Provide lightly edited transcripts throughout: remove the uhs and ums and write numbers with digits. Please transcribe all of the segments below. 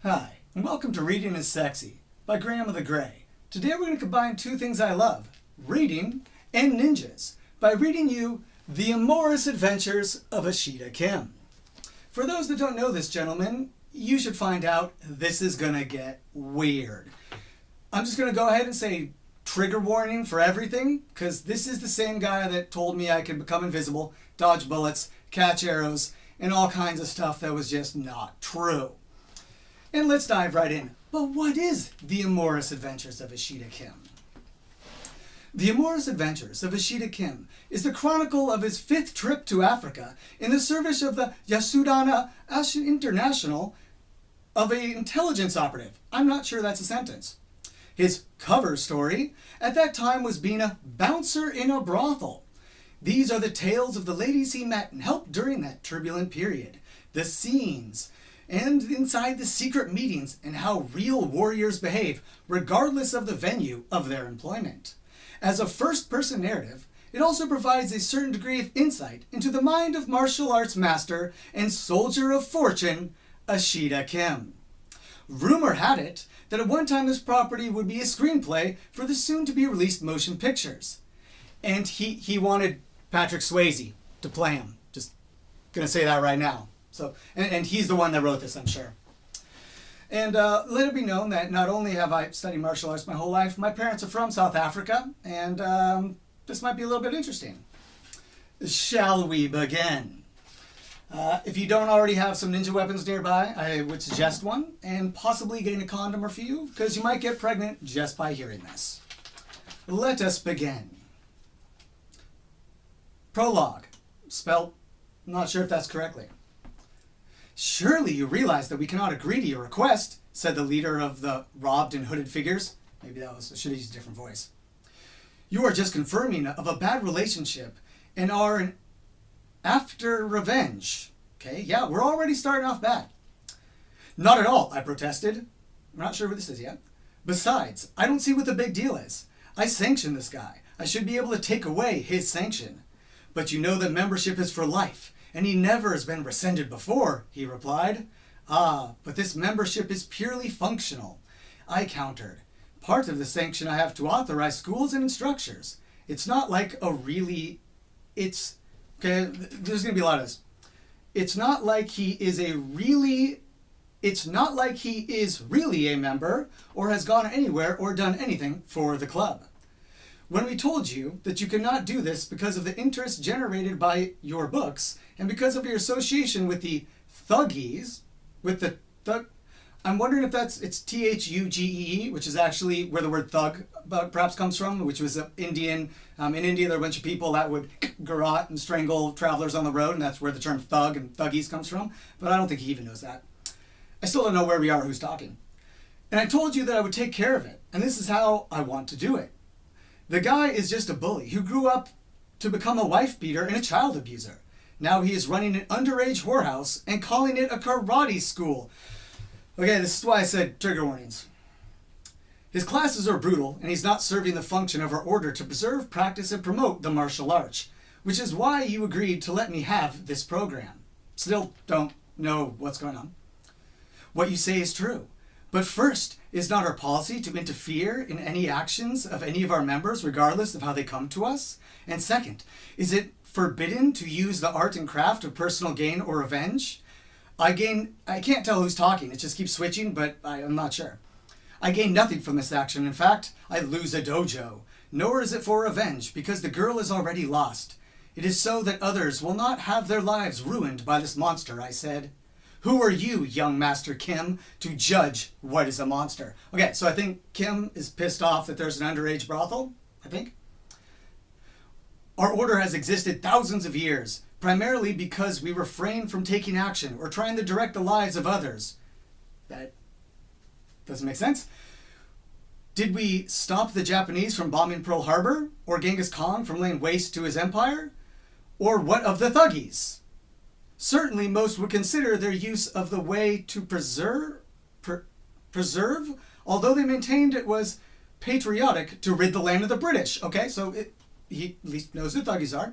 Hi, and welcome to Reading is Sexy by Graham of the Gray. Today we're going to combine two things I love, reading and ninjas, by reading you The Amorous Adventures of Ashida Kim. For those that don't know this gentleman, you should find out this is going to get weird. I'm just going to go ahead and say trigger warning for everything, because this is the same guy that told me I could become invisible, dodge bullets, catch arrows, and all kinds of stuff that was just not true. And let's dive right in. But what is The Amorous Adventures of Ashida Kim? The Amorous Adventures of Ashida Kim is the chronicle of his 5th trip to Africa in the service of the Yasudana International of an intelligence operative. I'm not sure that's a sentence. His cover story at that time was being a bouncer in a brothel. These are the tales of the ladies he met and helped during that turbulent period, the scenes, and inside the secret meetings, and how real warriors behave regardless of the venue of their employment. As a first-person narrative, it also provides a certain degree of insight into the mind of martial arts master and soldier of fortune, Ashida Kim. Rumor had it that at one time this property would be a screenplay for the soon-to-be-released motion pictures. And he wanted Patrick Swayze to play him. Just gonna say that right now. So, and he's the one that wrote this, I'm sure. And let it be known that not only have I studied martial arts my whole life, my parents are from South Africa, and this might be a little bit interesting. Shall we begin? If you don't already have some ninja weapons nearby, I would suggest one, and possibly getting a condom or few, because you might get pregnant just by hearing this. Let us begin. Prologue. Spelled, not sure if that's correctly. Surely you realize that we cannot agree to your request, said the leader of the robed and hooded figures. Maybe I should have used a different voice. You are just confirming of a bad relationship and are after revenge. Okay, yeah, we're already starting off bad. Not at all, I protested. I'm not sure what this is yet. Besides, I don't see what the big deal is. I sanctioned this guy. I should be able to take away his sanction. But you know that membership is for life. And he never has been rescinded before, he replied. Ah, but this membership is purely functional. I countered. Part of the sanction I have to authorize schools and instructors. It's not like okay, there's going to be a lot of this. It's not like he is really a member or has gone anywhere or done anything for the club. When we told you that you could not do this because of the interest generated by your books and because of your association with the thuggies, I'm wondering if it's Thugee, which is actually where the word thug perhaps comes from, which was Indian. In India, there were a bunch of people that would garrote and strangle travelers on the road, and that's where the term thug and thuggies comes from. But I don't think he even knows that. I still don't know where we are or who's talking. And I told you that I would take care of it, and this is how I want to do it. The guy is just a bully who grew up to become a wife beater and a child abuser. Now he is running an underage whorehouse and calling it a karate school. Okay, this is why I said trigger warnings. His classes are brutal, and he's not serving the function of our order to preserve, practice, and promote the martial arts, which is why you agreed to let me have this program. Still don't know what's going on. What you say is true. But first, is not our policy to interfere in any actions of any of our members, regardless of how they come to us? And second, is it forbidden to use the art and craft of personal gain or revenge? I can't tell who's talking. It just keeps switching, but I'm not sure. I gain nothing from this action. In fact, I lose a dojo. Nor is it for revenge, because the girl is already lost. It is so that others will not have their lives ruined by this monster, I said. Who are you, young Master Kim, to judge what is a monster? Okay, so I think Kim is pissed off that there's an underage brothel, I think. Our order has existed thousands of years, primarily because we refrain from taking action or trying to direct the lives of others. That doesn't make sense. Did we stop the Japanese from bombing Pearl Harbor? Or Genghis Khan from laying waste to his empire? Or what of the thuggies? Certainly most would consider their use of the way to preserve, although they maintained it was patriotic to rid the land of the British. Okay, so he at least knows who thuggies are.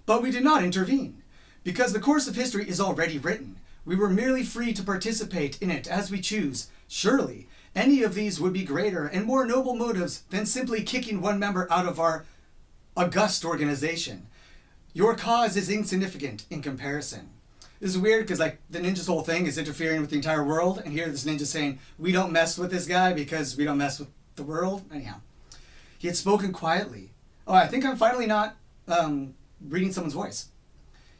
But we did not intervene, because the course of history is already written. We were merely free to participate in it as we choose. Surely, any of these would be greater and more noble motives than simply kicking one member out of our august organization. Your cause is insignificant in comparison. This is weird because like the ninja's whole thing is interfering with the entire world, and here this ninja saying, we don't mess with this guy because we don't mess with the world. Anyhow, he had spoken quietly. Oh, I think I'm finally not reading someone's voice.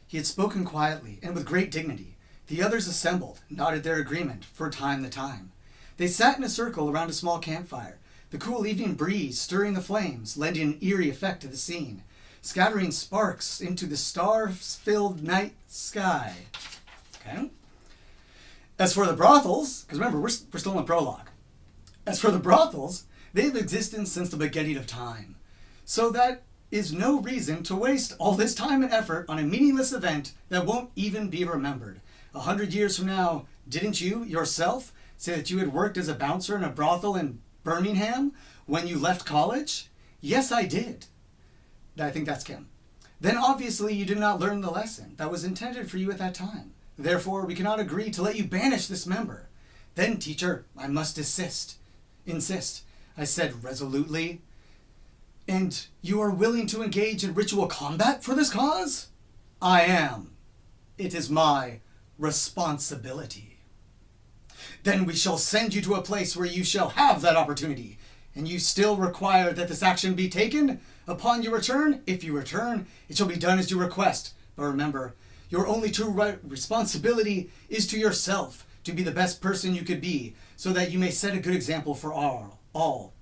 He had spoken quietly and with great dignity. The others assembled, nodded their agreement for time to time. They sat in a circle around a small campfire, the cool evening breeze stirring the flames, lending an eerie effect to the scene, scattering sparks into the star-filled night sky. Okay. As for the brothels, because remember, we're still in the prologue. As for the brothels, they have existed since the beginning of time. So that is no reason to waste all this time and effort on a meaningless event that won't even be remembered. 100 years from now, didn't you, yourself, say that you had worked as a bouncer in a brothel in Birmingham when you left college? Yes, I did. I think that's Kim. Then obviously you did not learn the lesson that was intended for you at that time. Therefore, we cannot agree to let you banish this member. Then, teacher, I must insist, I said resolutely. And you are willing to engage in ritual combat for this cause? I am. It is my responsibility. Then we shall send you to a place where you shall have that opportunity. And you still require that this action be taken? Upon your return, if you return, it shall be done as you request. But remember, your only true responsibility is to yourself, to be the best person you could be, so that you may set a good example for all.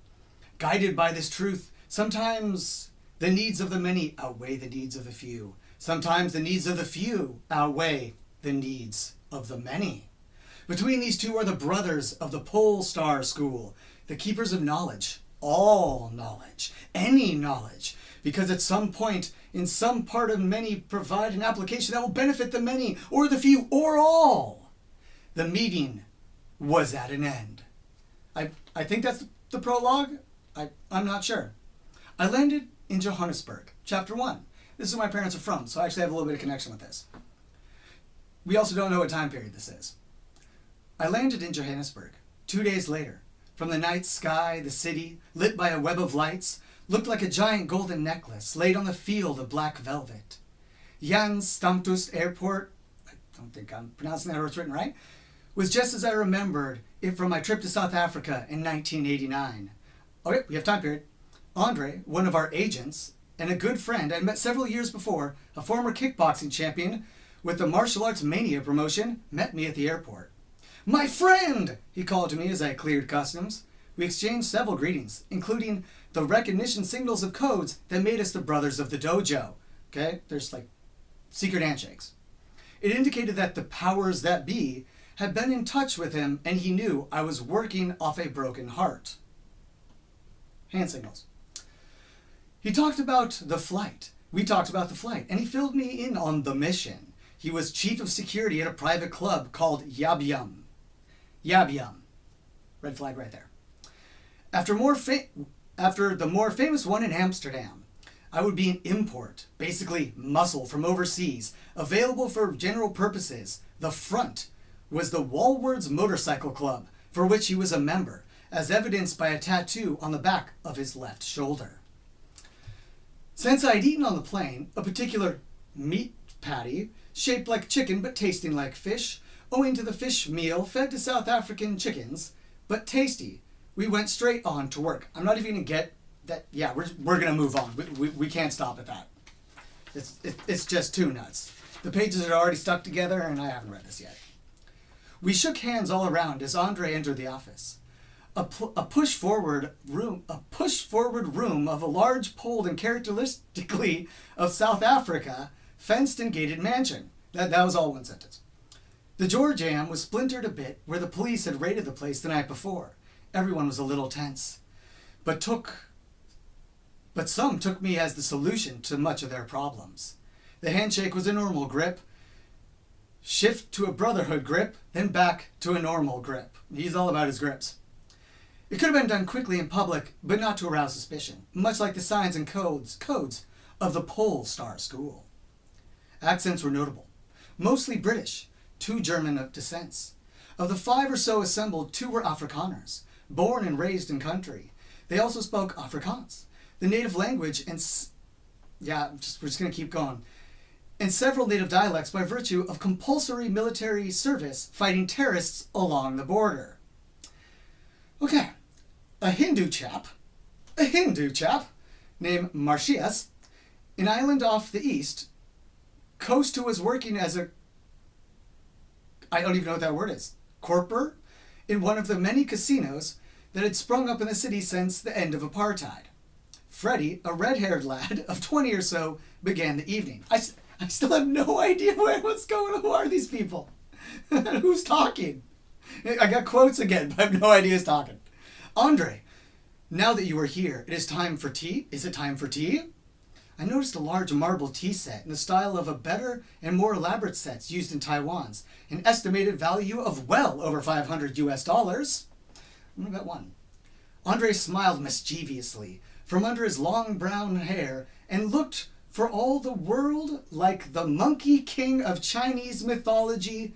Guided by this truth, sometimes the needs of the many outweigh the needs of the few. Sometimes the needs of the few outweigh the needs of the many. Between these two are the brothers of the Pole Star School, the keepers of knowledge, all knowledge, any knowledge, because at some point, in some part of many, provide an application that will benefit the many, or the few, or all. The meeting was at an end. I think that's the prologue. I'm not sure. I landed in Johannesburg, chapter 1. This is where my parents are from, so I actually have a little bit of connection with this. We also don't know what time period this is. I landed in Johannesburg 2 days later. From the night sky, the city, lit by a web of lights, looked like a giant golden necklace laid on the field of black velvet. Jan Stamtus Airport, I don't think I'm pronouncing that or it's written right, was just as I remembered it from my trip to South Africa in 1989. Okay, we have time period. Andre, one of our agents, and a good friend I'd met several years before, a former kickboxing champion with the martial arts mania promotion, met me at the airport. My friend, he called to me as I cleared customs. We exchanged several greetings, including the recognition signals of codes that made us the brothers of the dojo. Okay, there's like secret handshakes. It indicated that the powers that be had been in touch with him and he knew I was working off a broken heart. Hand signals. He talked about the flight. We talked about the flight, and he filled me in on the mission. He was chief of security at a private club called Yabyum. Yabyum. Red flag right there. After the more famous one in Amsterdam, I would be an import, basically muscle from overseas, available for general purposes. The front was the Walwards Motorcycle Club, for which he was a member, as evidenced by a tattoo on the back of his left shoulder. Since I'd eaten on the plane a particular meat patty, shaped like chicken but tasting like fish, owing to the fish meal fed to South African chickens, but tasty, we went straight on to work. I'm not even going to get that. Yeah, we're going to move on. We can't stop at that. It's just too nuts. The pages are already stuck together and I haven't read this yet. We shook hands all around as Andre entered the office. A push forward room of a large, poled and characteristically of South Africa, fenced and gated mansion. That was all one sentence. The door jam was splintered a bit where the police had raided the place the night before. Everyone was a little tense, but some took me as the solution to much of their problems. The handshake was a normal grip, shift to a brotherhood grip, then back to a normal grip. He's all about his grips. It could have been done quickly in public, but not to arouse suspicion, much like the signs and codes of the Pole Star School. Accents were notable, mostly British, 2 German of descents. Of the 5 or so assembled, 2 were Afrikaners, born and raised in country. They also spoke Afrikaans, the native language, and we're just going to keep going, and several native dialects by virtue of compulsory military service fighting terrorists along the border. Okay, a Hindu chap named Mauritius, an island off the east coast, who was working as a, I don't even know what that word is, corper, in one of the many casinos that had sprung up in the city since the end of apartheid. Freddie, a red-haired lad of 20 or so, began the evening. I still have no idea what's going on. Who are these people? Who's talking? I got quotes again, but I have no idea who's talking. Andre, now that you are here, it is time for tea? Is it time for tea? I noticed a large marble tea set in the style of a better and more elaborate sets used in Taiwan's, an estimated value of well over $500 US. I'm gonna bet one. Andre smiled mischievously from under his long brown hair and looked for all the world like the Monkey King of Chinese mythology,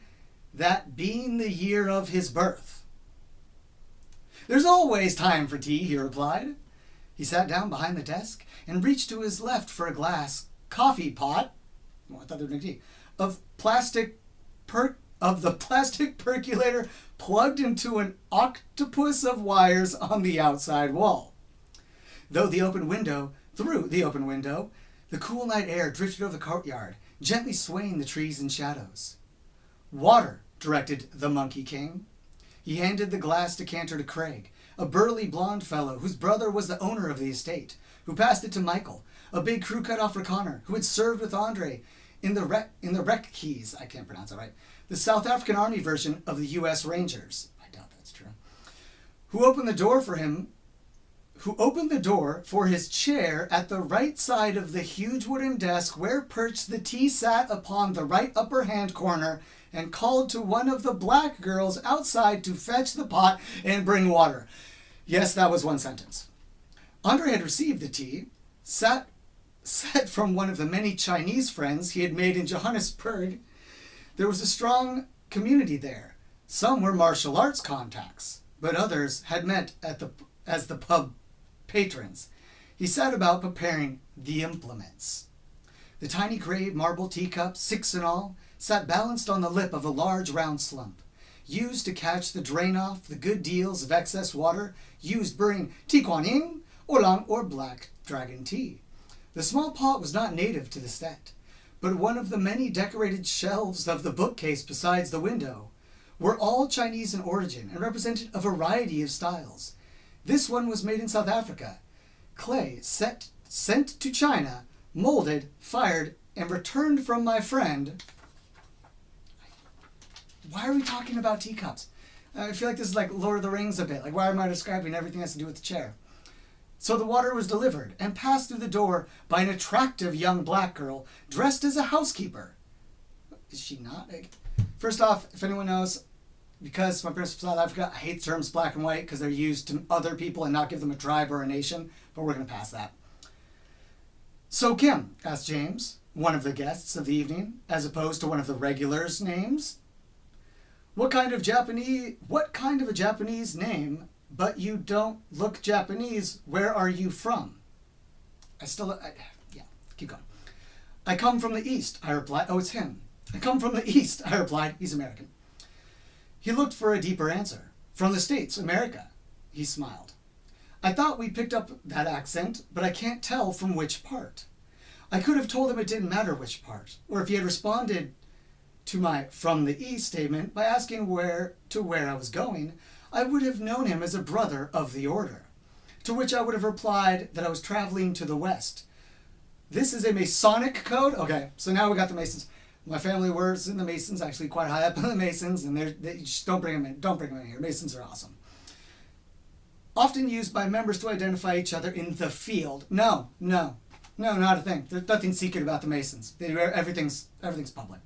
that being the year of his birth. There's always time for tea, he replied. He sat down behind the desk and reached to his left for a glass coffee pot, I thought they were drinking tea, of the plastic percolator plugged into an octopus of wires on the outside wall. Through the open window, the cool night air drifted over the courtyard, gently swaying the trees and shadows. Water, directed the Monkey King. He handed the glass decanter to Craig, a burly blonde fellow whose brother was the owner of the estate, who passed it to Michael, a big crew-cut Afrikaner who had served with Andre in the Rec Keys, I can't pronounce that right, the South African Army version of the U.S. Rangers. I doubt that's true. Who opened the door for his chair at the right side of the huge wooden desk where perched the tea sat upon the right upper hand corner, and called to one of the black girls outside to fetch the pot and bring water. Yes, that was one sentence. Andre had received the tea, set from one of the many Chinese friends he had made in Johannesburg. There was a strong community there. Some were martial arts contacts, but others had met as the pub patrons. He set about preparing the implements. The tiny gray marble teacups, 6 in all, sat balanced on the lip of a large round slump, used to catch the drain off the good deals of excess water used brewing tea kuan yin, oolong, or black dragon tea. The small pot was not native to the set, but one of the many decorated shelves of the bookcase besides the window were all Chinese in origin and represented a variety of styles. This one was made in South Africa. Clay sent to China, molded, fired, and returned from my friend. Why are we talking about teacups? I feel like this is like Lord of the Rings a bit. Like, why am I describing everything that has to do with the chair? So the water was delivered and passed through the door by an attractive young black girl dressed as a housekeeper. Is she not? First off, if anyone knows, because my parents from South Africa, I hate terms black and white because they're used to other people and not give them a tribe or a nation, but we're going to pass that. So Kim, asked James, one of the guests of the evening, as opposed to one of the regulars' names. What kind of a Japanese name, but you don't look Japanese? Where are you from? Keep going. I come from the East, I replied. Oh, it's him. I come from the East, I replied. He's American. He looked for a deeper answer. From the States, America. He smiled. I thought we picked up that accent, but I can't tell from which part. I could have told him it didn't matter which part, or if he had responded to my from the East statement by asking where I was going, I would have known him as a brother of the order, to which I would have replied that I was traveling to the West. This is a Masonic code? Okay, so now we got the Masons. My family works in the Masons, actually quite high up in the Masons, and they just don't bring them in. Don't bring them in here. Masons are awesome. Often used by members to identify each other in the field. No, not a thing. There's nothing secret about the Masons. Everything's public.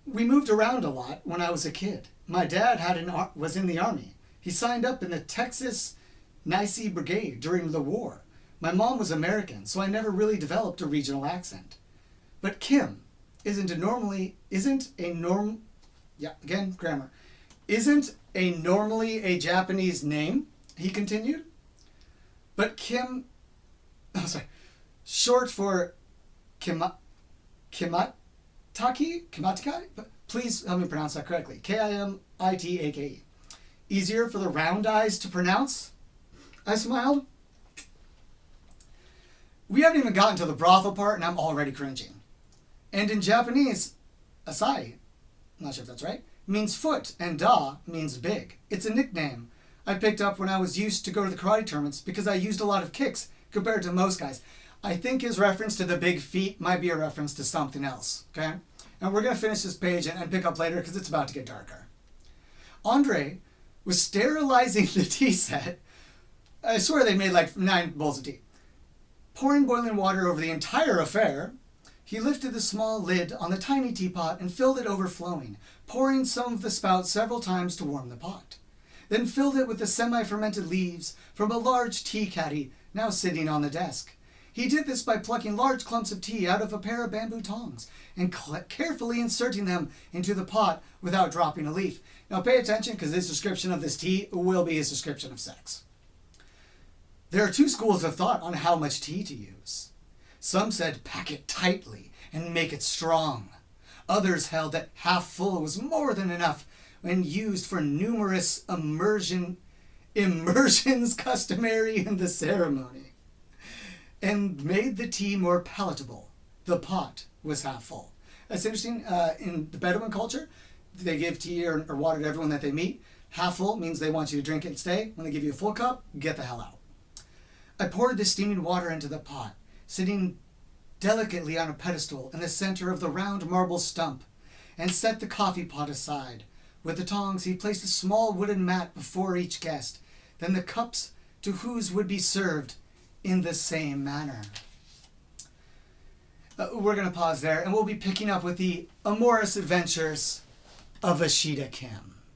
We moved around a lot when I was a kid. My dad was in the Army. He signed up in the Texas Nicey Brigade during the war. My mom was American, so I never really developed a regional accent. But Kim isn't a Yeah, again, grammar. Isn't a normally a Japanese name, he continued. But short for Kimatake? Please help me pronounce that correctly. Kimitake. Easier for the round eyes to pronounce? I smiled. We haven't even gotten to the brothel part and I'm already cringing. And in Japanese, asai, I'm not sure if that's right, means foot and da means big. It's a nickname I picked up when I was used to go to the karate tournaments because I used a lot of kicks compared to most guys. I think his reference to the big feet might be a reference to something else, okay? And we're going to finish this page and pick up later because it's about to get darker. Andre was sterilizing the tea set. I swear they made like 9 bowls of tea. Pouring boiling water over the entire affair, he lifted the small lid on the tiny teapot and filled it overflowing, pouring some of the spout several times to warm the pot. Then filled it with the semi-fermented leaves from a large tea caddy now sitting on the desk. He did this by plucking large clumps of tea out of a pair of bamboo tongs and carefully inserting them into the pot without dropping a leaf. Now pay attention because his description of this tea will be his description of sex. There are 2 schools of thought on how much tea to use. Some said pack it tightly and make it strong. Others held that half full was more than enough when used for numerous immersions customary in the ceremony, and made the tea more palatable. The pot was half full. That's interesting. In the Bedouin culture, they give tea or water to everyone that they meet. Half full means they want you to drink it and stay. When they give you a full cup, get the hell out. I poured the steaming water into the pot, sitting delicately on a pedestal in the center of the round marble stump, and set the coffee pot aside. With the tongs, he placed a small wooden mat before each guest, then the cups to whose would be served in the same manner. We're going to pause there, and we'll be picking up with the amorous adventures of Ashida Kim.